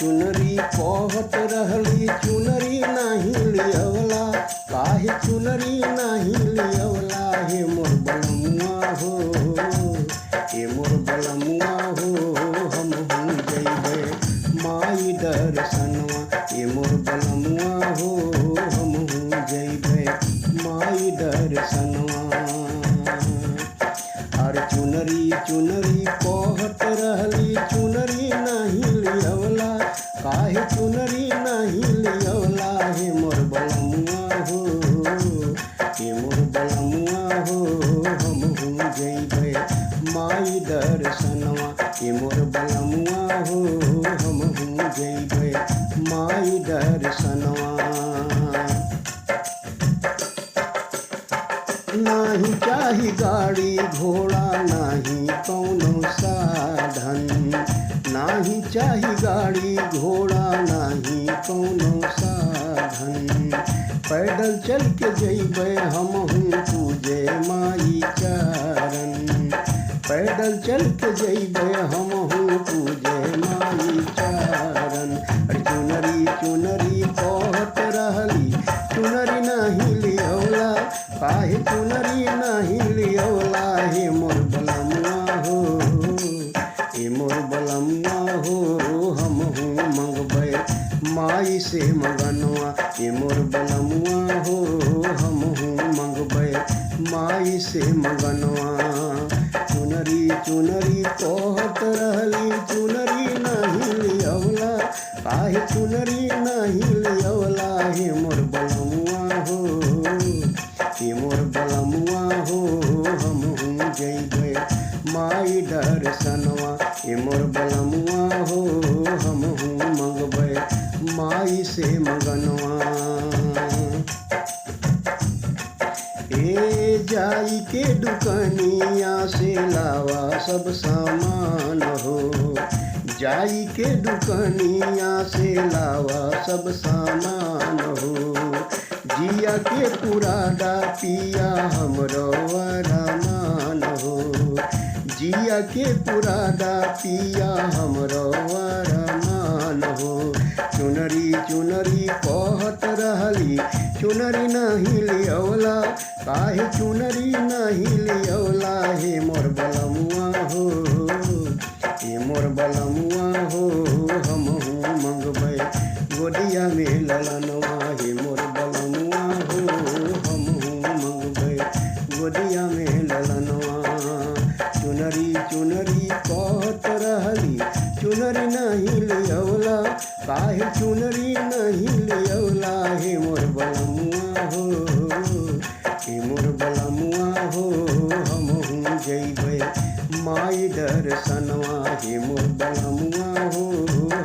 चुनरी कहत रहली चुनरी नाही लियवला, काहे चुनरी नाही लियवला। हे मोर बलमुआ हो, हे मोर बलमुआ हो, हमहू जइबे माई दर्शनवा। हे मोर बलमुआ हो, हमहू जइबे माई दर्शनवा। अरे चुनरी चुनरी कहत रहली चुनरी नाही लियवला, काहे चुनरी नाही लियवला। हे मोर बलमुआ हो, हे मोर बलमुआ हो, हमहू जइबे माई दर्शनवा। हे मोर बलमुआ हो, हमहू जइबे माई दर्शनवा। नाही चाही गाड़ी घोड़ा नाही कौनो साधन, नाही चाही गाड़ी घोड़ा नाही कौनो साधन। पैदल चल के जइबे हमहू पूजे माई चरण, पैदल चल के जइबे हमहू पूजे माई चरण। चुनरी चुनरी कहत रहली चुनरी नाही लियवला, काहे चुनरी नाही लियवला। हे मोर बलमुआ हो, हे मोर बलमुआ हो, हमहू मंगबे माई से मगनवा। हे मोर बलमुआ हो, हमहू मंगबे माई से मगनवा। चुनरी चुनरी कहत रहली चुनरी नाही लियवला, काहे चुनरी नाही लियवला। हे मोर बलमुआ हो, हे मोर बलमुआ हो, हमहू जइबे माई दर्शनवा। हे मोर बलमुआ हो, हमहू मंगबे माई से मगनवा। ए जाई के दुकनिया से लावा सब सामान हो, जाई के दुकनिया से लावा सब सामान हो। जिया के पुरादा पिया हमरो वरमान हो, जिया के पुरादा पिया हमरो वरमान हो। चुनरी चुनरी कहत रहली चुनरी नाही लियवला, काहे चुनरी नाही लियवला। हे मोर बलमुआ हो, हे मोर बलमुआ हो, हमहू मंगबे गोदिया में ललनवा। हे मोर बलमुआ हो, हमहू मंगबे गोदिया में ललनवा। चुनरी चुनरी कहत रहली चुनरी नाही लियवला, काहे चुनरी नहीं लियवला। हे मोर बलमुआ हो, हे मोर बलमुआ हो, हमहू जइबे माई दर्शनवा। हे मोर बलमुआ हो,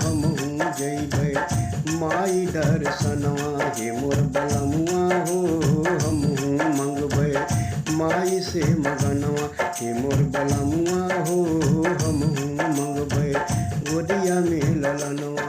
हमहू जइबे माई दर्शनवा। हे मोर बलमुआ हो, हमहू मंगबे माई से मगनवा। हे मोर बलमुआ हो, हमहू मंगबे गोदिया में ललनवा।